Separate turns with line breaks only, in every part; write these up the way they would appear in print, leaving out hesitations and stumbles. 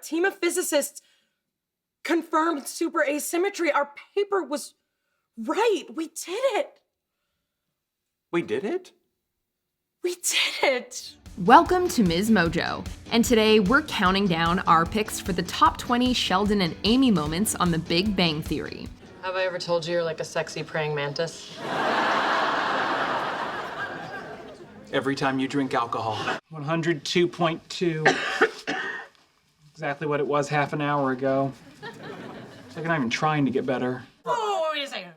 team of physicists confirmed super asymmetry. Our paper was right. We did it.
We did it?
We did it.
Welcome to MsMojo, and today we're counting down our picks for the top 20 Sheldon and Amy moments on The Big Bang Theory.
Have I ever told you you're like a sexy praying mantis?
Every time you drink alcohol. 102.2. Exactly what it was half an hour ago. It's like I'm not even trying to get better.
Oh, wait a second.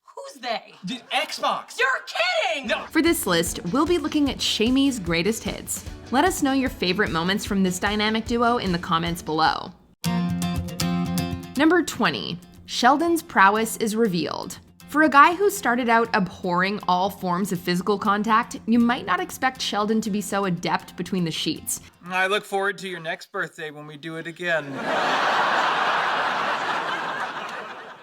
Who's they?
The Xbox!
You're kidding!
No.
For this list, we'll be looking at Shamy's greatest hits. Let us know your favorite moments from this dynamic duo in the comments below. Number 20. Sheldon's prowess is revealed. For a guy who started out abhorring all forms of physical contact, you might not expect Sheldon to be so adept between the sheets.
I look forward to your next birthday when we do it again.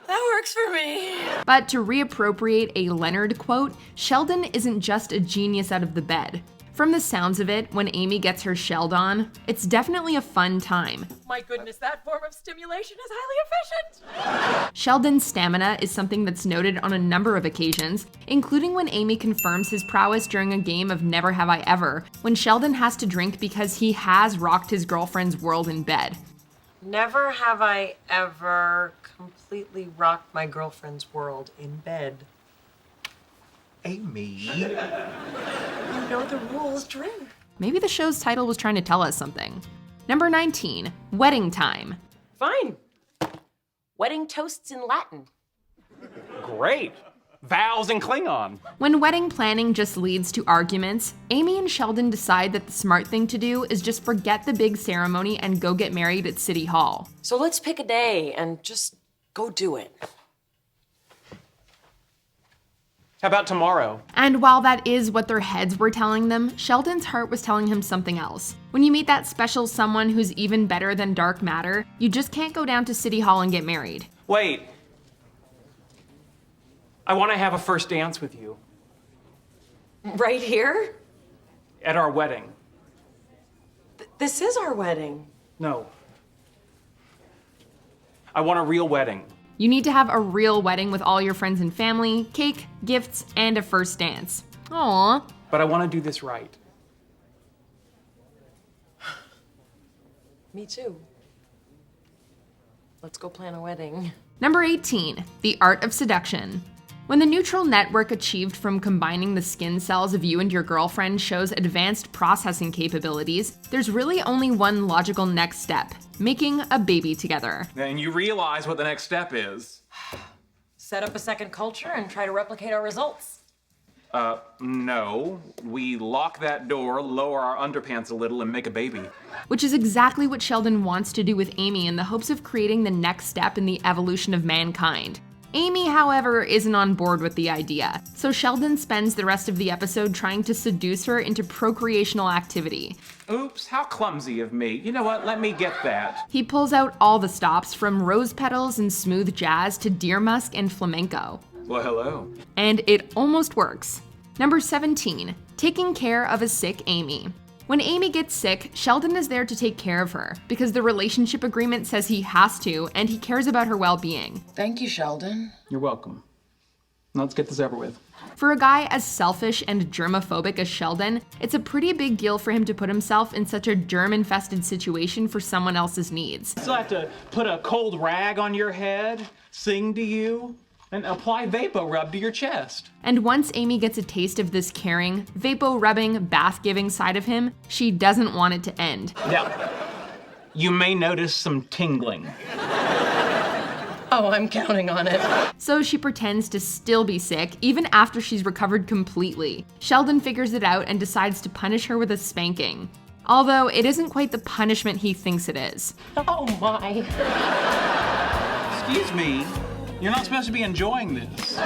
That works for me.
But to reappropriate a Leonard quote, Sheldon isn't just a genius out of the bed. From the sounds of it, when Amy gets her shelled on, it's definitely a fun time.
My goodness, that form of stimulation is highly efficient.
Sheldon's stamina is something that's noted on a number of occasions, including when Amy confirms his prowess during a game of Never Have I Ever, when Sheldon has to drink because he has rocked his girlfriend's world in bed.
Never have I ever completely rocked my girlfriend's world in bed.
Amy.
You know the rules, Drew.
Maybe the show's title was trying to tell us something. Number 19, wedding time.
Fine. Wedding toasts in Latin.
Great. Vows in Klingon.
When wedding planning just leads to arguments, Amy and Sheldon decide that the smart thing to do is just forget the big ceremony and go get married at City Hall.
So let's pick a day and just go do it.
How about tomorrow?
And while that is what their heads were telling them, Sheldon's heart was telling him something else. When you meet that special someone who's even better than dark matter, you just can't go down to City Hall and get married.
Wait. I want to have a first dance with you.
Right here?
At our wedding.
This is our wedding.
No. I want a real wedding.
You need to have a real wedding with all your friends and family, cake, gifts, and a first dance. Aww.
But I want to do this right.
Me too. Let's go plan a wedding.
Number 18, the art of seduction. When the neural network achieved from combining the skin cells of you and your girlfriend shows advanced processing capabilities, there's really only one logical next step: making a baby together.
And you realize what the next step is.
Set up a second culture and try to replicate our results.
No. We lock that door, lower our underpants a little, and make a baby.
Which is exactly what Sheldon wants to do with Amy in the hopes of creating the next step in the evolution of mankind. Amy, however, isn't on board with the idea, so Sheldon spends the rest of the episode trying to seduce her into procreational activity.
Oops, how clumsy of me. You know what? Let me get that.
He pulls out all the stops from rose petals and smooth jazz to deer musk and flamenco.
Well, hello.
And it almost works. Number 17, taking care of a sick Amy. When Amy gets sick, Sheldon is there to take care of her because the relationship agreement says he has to, and he cares about her well-being.
Thank you, Sheldon.
You're welcome. Let's get this over with.
For a guy as selfish and germophobic as Sheldon, it's a pretty big deal for him to put himself in such a germ-infested situation for someone else's needs.
Still have to put a cold rag on your head, sing to you, and apply Vapo Rub to your chest.
And once Amy gets a taste of this caring, Vapo-rubbing, bath-giving side of him, she doesn't want it to end.
Now, you may notice some tingling.
Oh, I'm counting on it.
So she pretends to still be sick, even after she's recovered completely. Sheldon figures it out and decides to punish her with a spanking. Although it isn't quite the punishment he thinks it is.
Oh my.
Excuse me, you're not supposed to be enjoying this.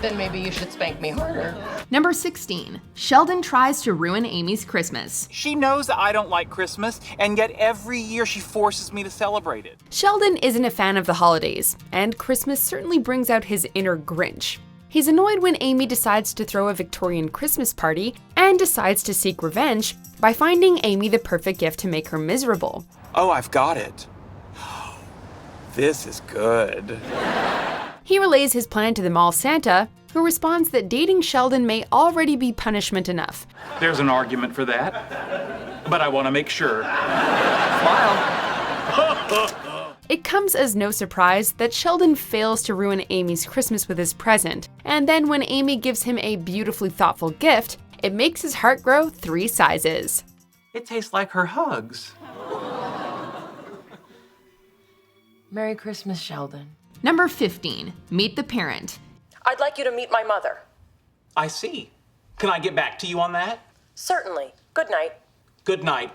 Then maybe you should spank me harder.
Number 16, Sheldon tries to ruin Amy's Christmas.
She knows that I don't like Christmas, and yet every year she forces me to celebrate it.
Sheldon isn't a fan of the holidays, and Christmas certainly brings out his inner Grinch.
He's annoyed when Amy decides to throw a Victorian Christmas party and decides to seek revenge by finding Amy the perfect gift to make her miserable.
Oh, I've got it. This is good.
He relays his plan to the mall Santa, who responds that dating Sheldon may already be punishment enough.
There's an argument for that, but I want to make sure. Smile.
It comes as no surprise that Sheldon fails to ruin Amy's Christmas with his present, and then when Amy gives him a beautifully thoughtful gift, it makes his heart grow 3 sizes.
It tastes like her hugs.
Merry Christmas, Sheldon.
Number 15, meet the parent.
I'd like you to meet my mother.
I see. Can I get back to you on that?
Certainly. Good night.
Good night.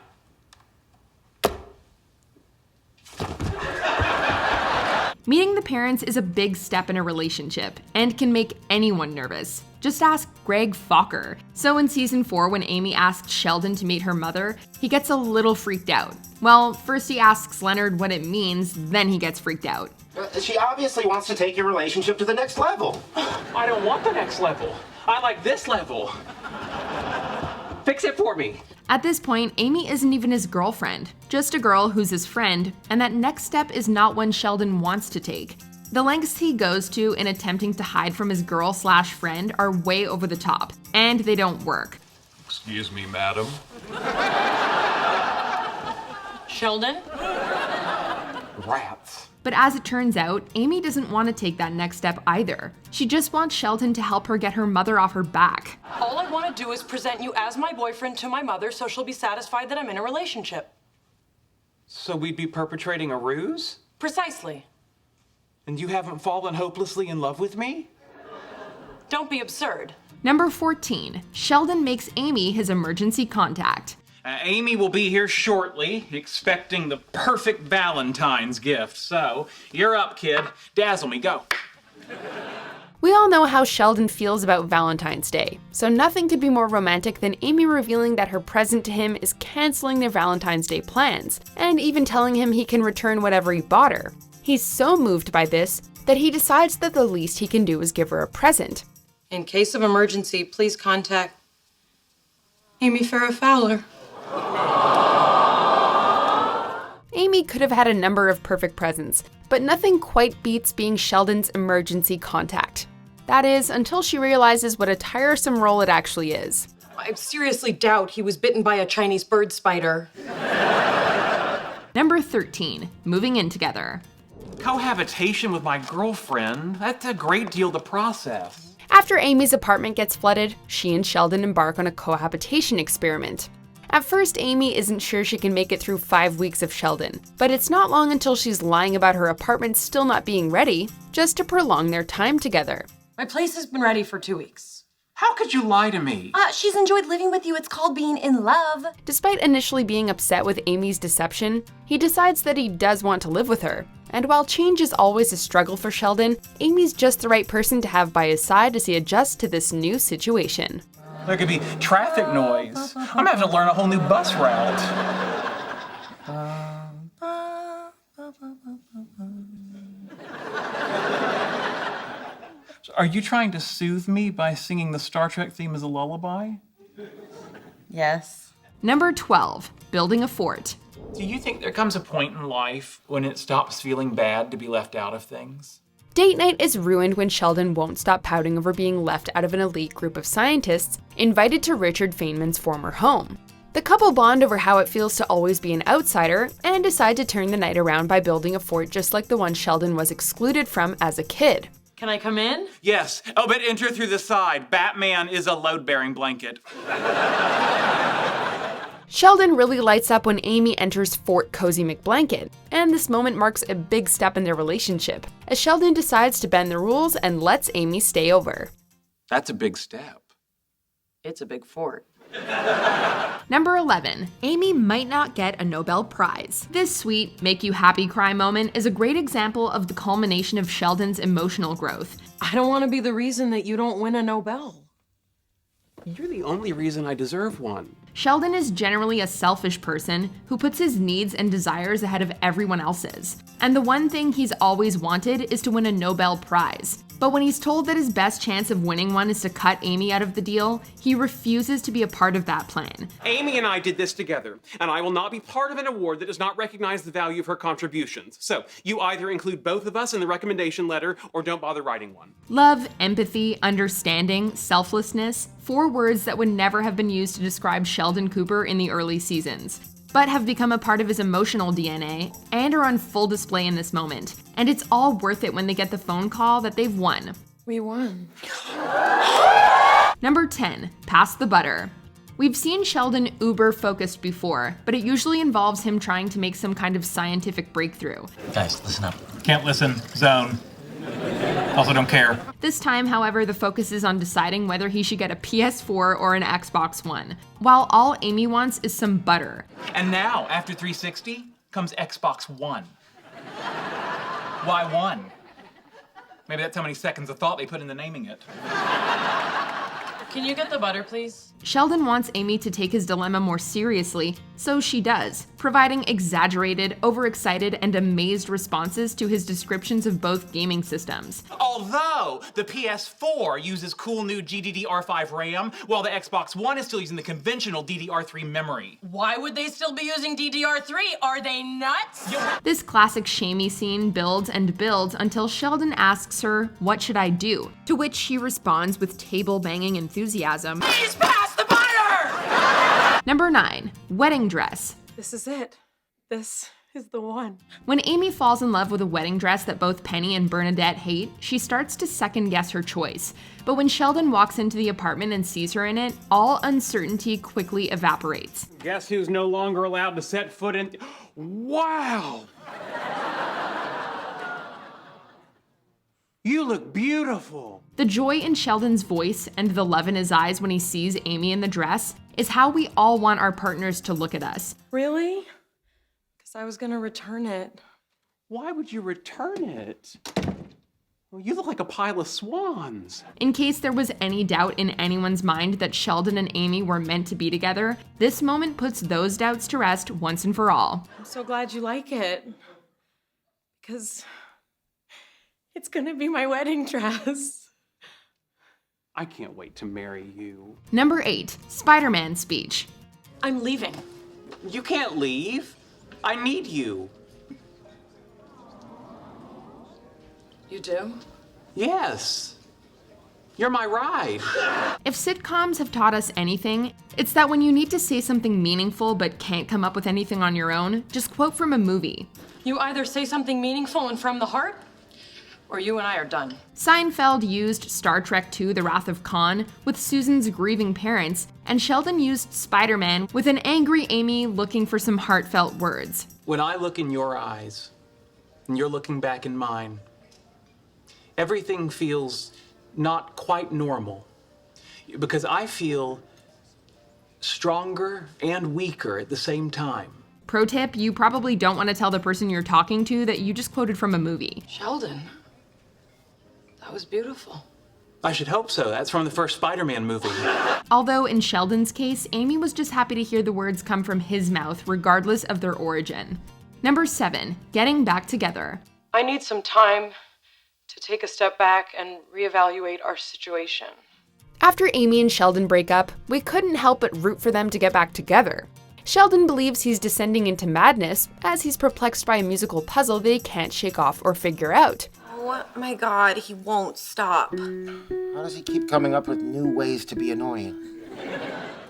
Meeting the parents is a big step in a relationship and can make anyone nervous. Just ask Greg Fokker. So in season 4, when Amy asks Sheldon to meet her mother, he gets a little freaked out. Well, first he asks Leonard what it means, then he gets freaked out.
She obviously wants to take your relationship to the next level.
I don't want the next level. I like this level. Fix it for me.
At this point, Amy isn't even his girlfriend, just a girl who's his friend, and that next step is not one Sheldon wants to take. The lengths he goes to in attempting to hide from his girl/friend are way over the top, and they don't work.
Excuse me, madam.
Sheldon?
Rats.
But as it turns out, Amy doesn't want to take that next step either. She just wants Sheldon to help her get her mother off her back.
All I want to do is present you as my boyfriend to my mother so she'll be satisfied that I'm in a relationship.
So we'd be perpetrating a ruse?
Precisely.
And you haven't fallen hopelessly in love with me?
Don't be absurd.
Number 14, Sheldon makes Amy his emergency contact.
Amy will be here shortly, expecting the perfect Valentine's gift. So, you're up, kid. Dazzle me, go.
We all know how Sheldon feels about Valentine's Day, so nothing could be more romantic than Amy revealing that her present to him is canceling their Valentine's Day plans, and even telling him he can return whatever he bought her. He's so moved by this that he decides that the least he can do is give her a present.
In case of emergency, please contact Amy Farrah Fowler.
Amy could have had a number of perfect presents, but nothing quite beats being Sheldon's emergency contact. That is, until she realizes what a tiresome role it actually is.
I seriously doubt he was bitten by a Chinese bird spider.
Number 13, moving in together.
Cohabitation with my girlfriend, that's a great deal to process.
After Amy's apartment gets flooded, she and Sheldon embark on a cohabitation experiment. At first, Amy isn't sure she can make it through 5 weeks of Sheldon, but it's not long until she's lying about her apartment still not being ready, just to prolong their time together.
My place has been ready for 2 weeks.
How could you lie to me?
She's enjoyed living with you. It's called being in love.
Despite initially being upset with Amy's deception, he decides that he does want to live with her. And while change is always a struggle for Sheldon, Amy's just the right person to have by his side as he adjusts to this new situation.
There could be traffic noise. I'm gonna have to learn a whole new bus route. Are you trying to soothe me by singing the Star Trek theme as a lullaby?
Yes.
Number 12, building a fort.
Do you think there comes a point in life when it stops feeling bad to be left out of things?
Date night is ruined when Sheldon won't stop pouting over being left out of an elite group of scientists invited to Richard Feynman's former home. The couple bond over how it feels to always be an outsider and decide to turn the night around by building a fort just like the one Sheldon was excluded from as a kid.
Can I come in?
Yes. Oh, but enter through the side. Batman is a load-bearing blanket.
Sheldon really lights up when Amy enters Fort Cozy McBlanket, and this moment marks a big step in their relationship, as Sheldon decides to bend the rules and lets Amy stay over.
That's a big step.
It's a big fort.
Number 11, Amy might not get a Nobel Prize. This sweet, make you happy cry moment is a great example of the culmination of Sheldon's emotional growth.
I don't want to be the reason that you don't win a Nobel.
You're the only reason I deserve one.
Sheldon is generally a selfish person who puts his needs and desires ahead of everyone else's. And the one thing he's always wanted is to win a Nobel Prize. But when he's told that his best chance of winning one is to cut Amy out of the deal, he refuses to be a part of that plan.
Amy and I did this together, and I will not be part of an award that does not recognize the value of her contributions. So, you either include both of us in the recommendation letter, or don't bother writing one.
Love, empathy, understanding, selflessness, 4 words that would never have been used to describe Sheldon Cooper in the early seasons, but have become a part of his emotional DNA and are on full display in this moment. And it's all worth it when they get the phone call that they've won.
We won.
Number 10, pass the butter. We've seen Sheldon uber focused before, but it usually involves him trying to make some kind of scientific breakthrough.
Guys, listen up.
Can't listen. Zone. Also don't care.
This time, however, the focus is on deciding whether he should get a PS4 or an Xbox One, while all Amy wants is some butter.
And now, after 360, comes Xbox One. Why 1? Maybe that's how many seconds of thought they put into naming it.
Can you get the butter, please?
Sheldon wants Amy to take his dilemma more seriously, so she does, providing exaggerated, overexcited, and amazed responses to his descriptions of both gaming systems.
Although the PS4 uses cool new GDDR5 RAM, while the Xbox One is still using the conventional DDR3 memory.
Why would they still be using DDR3? Are they nuts?
This classic Shamy scene builds and builds until Sheldon asks her, "What should I do?" To which she responds with table-banging enthusiasm.
Please pass the butter!
Number 9, wedding dress.
This is it. This is the one.
When Amy falls in love with a wedding dress that both Penny and Bernadette hate, she starts to second-guess her choice. But when Sheldon walks into the apartment and sees her in it, all uncertainty quickly evaporates.
Guess who's no longer allowed to set foot in... Wow! You look beautiful.
The joy in Sheldon's voice and the love in his eyes when he sees Amy in the dress is how we all want our partners to look at us.
Really? Because I was gonna return it.
Why would you return it? Well, you look like a pile of swans.
In case there was any doubt in anyone's mind that Sheldon and Amy were meant to be together, this moment puts those doubts to rest once and for all.
I'm so glad you like it. Because it's gonna be my wedding dress.
I can't wait to marry you.
Number 8, Spiderman speech.
I'm leaving.
You can't leave. I need you.
You do?
Yes. You're my ride.
If sitcoms have taught us anything, it's that when you need to say something meaningful but can't come up with anything on your own, just quote from a movie.
You either say something meaningful and from the heart, or you and I are done.
Seinfeld used Star Trek II: The Wrath of Khan with Susan's grieving parents, and Sheldon used Spiderman with an angry Amy looking for some heartfelt words.
When I look in your eyes, and you're looking back in mine, everything feels not quite normal. Because I feel stronger and weaker at the same time.
Pro tip, you probably don't want to tell the person you're talking to that you just quoted from a movie.
Sheldon, that was beautiful.
I should hope so. That's from the first Spider-Man movie.
Although in Sheldon's case, Amy was just happy to hear the words come from his mouth, regardless of their origin. Number 7, getting back together.
I need some time to take a step back and reevaluate our situation.
After Amy and Sheldon break up, we couldn't help but root for them to get back together. Sheldon believes he's descending into madness as he's perplexed by a musical puzzle they can't shake off or figure out.
Oh my God, he won't stop.
How does he keep coming up with new ways to be annoying?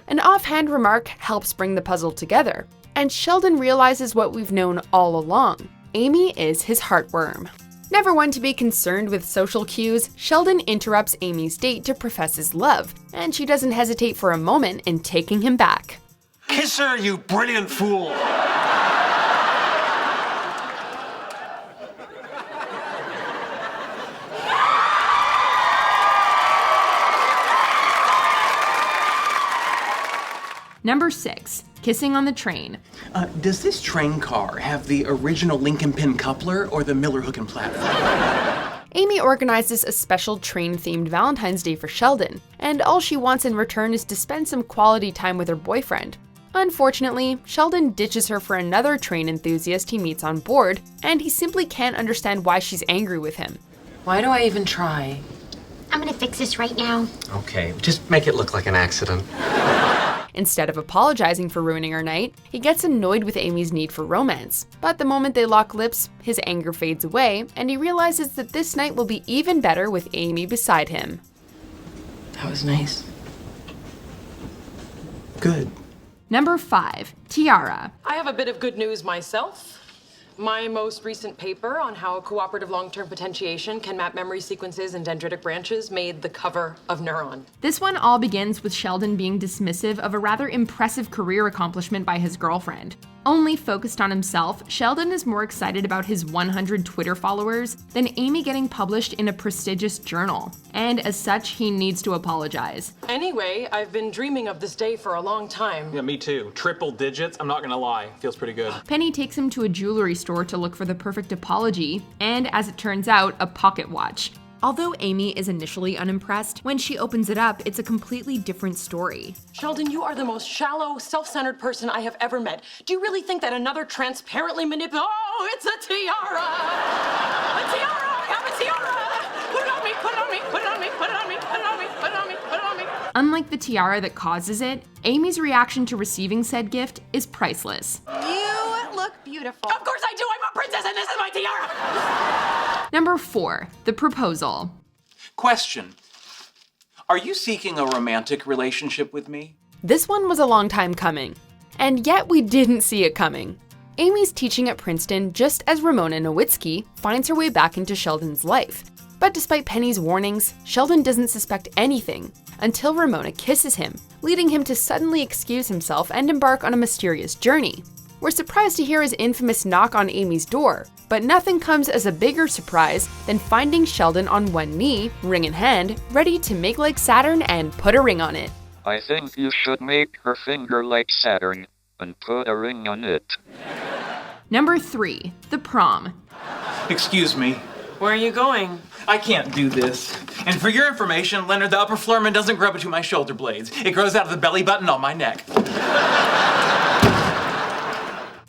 An offhand remark helps bring the puzzle together, and Sheldon realizes what we've known all along. Amy is his heartworm. Never one to be concerned with social cues, Sheldon interrupts Amy's date to profess his love, and she doesn't hesitate for a moment in taking him back.
Kiss her, you brilliant fool!
Number 6, kissing on the train.
Does this train car have the original Lincoln Pin coupler or the Miller hook and platform?
Amy organizes a special train-themed Valentine's Day for Sheldon, and all she wants in return is to spend some quality time with her boyfriend. Unfortunately, Sheldon ditches her for another train enthusiast he meets on board, and he simply can't understand why she's angry with him.
Why do I even try?
I'm gonna fix this right now.
Okay, just make it look like an accident.
Instead of apologizing for ruining her night, he gets annoyed with Amy's need for romance. But the moment they lock lips, his anger fades away, and he realizes that this night will be even better with Amy beside him.
That was nice.
Good.
Number 5. Tiara.
I have a bit of good news myself. My most recent paper on how cooperative long-term potentiation can map memory sequences and dendritic branches made the cover of Neuron.
This one all begins with Sheldon being dismissive of a rather impressive career accomplishment by his girlfriend. Only focused on himself, Sheldon is more excited about his 100 Twitter followers than Amy getting published in a prestigious journal. And as such, he needs to apologize.
Anyway, I've been dreaming of this day for a long time.
Yeah, me too. Triple digits, I'm not gonna lie. Feels pretty good.
Penny takes him to a jewelry store to look for the perfect apology, and as it turns out, a pocket watch. Although Amy is initially unimpressed, when she opens it up, it's a completely different story.
Sheldon, you are the most shallow, self-centered person I have ever met. Do you really think that another transparently Oh, it's a tiara! A tiara! I have a tiara! Put it on me, put it on me, put it on me, put it on me, put it on me, put it on me, put it on me.
Unlike the tiara that causes it, Amy's reaction to receiving said gift is priceless.
You look beautiful.
Of course I do! I'm a princess and this is my tiara!
Number 4. The proposal.
Question. Are you seeking a romantic relationship with me?
This one was a long time coming, and yet we didn't see it coming. Amy's teaching at Princeton just as Ramona Nowitzki finds her way back into Sheldon's life. But despite Penny's warnings, Sheldon doesn't suspect anything until Ramona kisses him, leading him to suddenly excuse himself and embark on a mysterious journey. We're surprised to hear his infamous knock on Amy's door, but nothing comes as a bigger surprise than finding Sheldon on one knee, ring in hand, ready to make like Saturn and put a ring on it.
I think you should make her finger like Saturn and put a ring on it.
Number 3. The prom.
Excuse me.
Where are you going?
I can't do this. And for your information, Leonard, the upper foreman doesn't grow between my shoulder blades. It grows out of the belly button on my neck.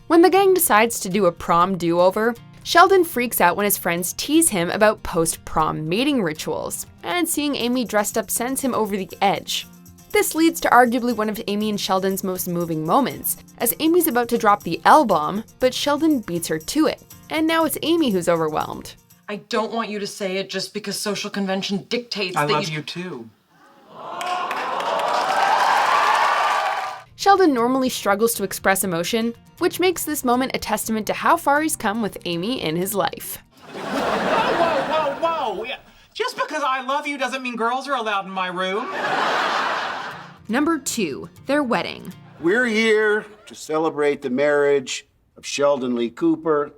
When the gang decides to do a prom do-over, Sheldon freaks out when his friends tease him about post-prom mating rituals, and seeing Amy dressed up sends him over the edge. This leads to arguably one of Amy and Sheldon's most moving moments, as Amy's about to drop the L-bomb, but Sheldon beats her to it, and now it's Amy who's overwhelmed.
I don't want you to say it just because social convention dictates
I
that
love you too.
Sheldon normally struggles to express emotion, which makes this moment a testament to how far he's come with Amy in his life.
Whoa. Yeah. Just because I love you doesn't mean girls are allowed in my room.
Number 2. Their wedding.
We're here to celebrate the marriage of Sheldon Lee Cooper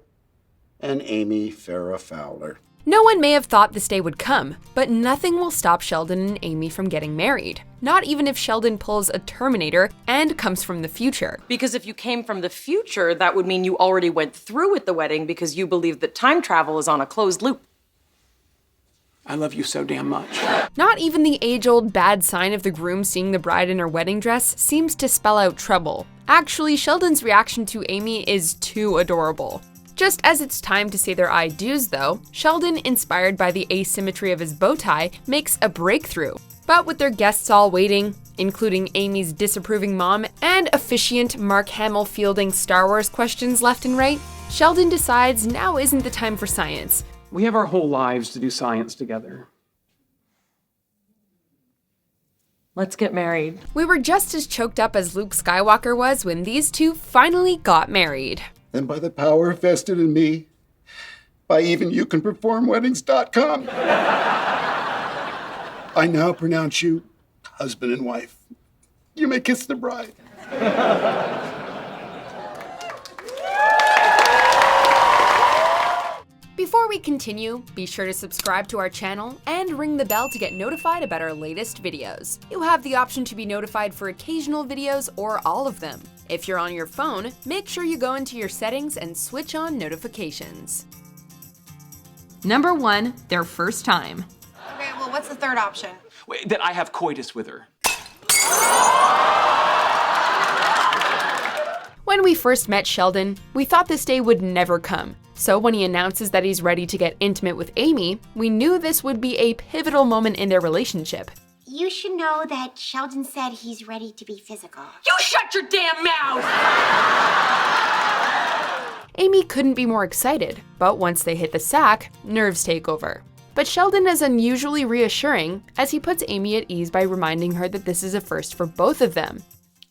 and Amy Farrah Fowler.
No one may have thought this day would come, but nothing will stop Sheldon and Amy from getting married. Not even if Sheldon pulls a Terminator and comes from the future.
Because if you came from the future, that would mean you already went through with the wedding because you believe that time travel is on a closed loop.
I love you so damn much.
Not even the age-old bad sign of the groom seeing the bride in her wedding dress seems to spell out trouble. Actually, Sheldon's reaction to Amy is too adorable. Just as it's time to say their I do's though, Sheldon, inspired by the asymmetry of his bow tie, makes a breakthrough. But with their guests all waiting, including Amy's disapproving mom and officiant Mark Hamill fielding Star Wars questions left and right, Sheldon decides now isn't the time for science.
We have our whole lives to do science together.
Let's get married.
We were just as choked up as Luke Skywalker was when these two finally got married.
And by the power vested in me, by even youcanperformweddings.com, I now pronounce you husband and wife. You may kiss the bride.
Before we continue, be sure to subscribe to our channel and ring the bell to get notified about our latest videos. You have the option to be notified for occasional videos or all of them. If you're on your phone, make sure you go into your settings and switch on notifications. Number 1, their first time.
Okay, well, what's the third option?
Wait, that I have coitus with her.
When we first met Sheldon, we thought this day would never come. So when he announces that he's ready to get intimate with Amy, we knew this would be a pivotal moment in their relationship.
You should know that Sheldon said he's ready to be physical.
You shut your damn mouth!
Amy couldn't be more excited, but once they hit the sack, nerves take over. But Sheldon is unusually reassuring as he puts Amy at ease by reminding her that this is a first for both of them.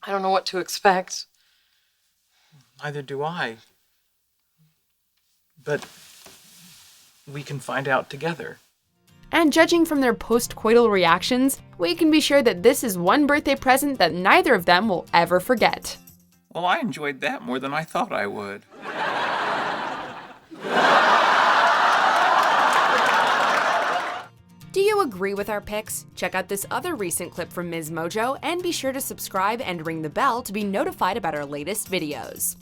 I don't know what to expect.
Neither do I. But we can find out together.
And judging from their post-coital reactions, we can be sure that this is one birthday present that neither of them will ever forget.
Well, I enjoyed that more than I thought I would.
Do you agree with our picks? Check out this other recent clip from MsMojo and be sure to subscribe and ring the bell to be notified about our latest videos.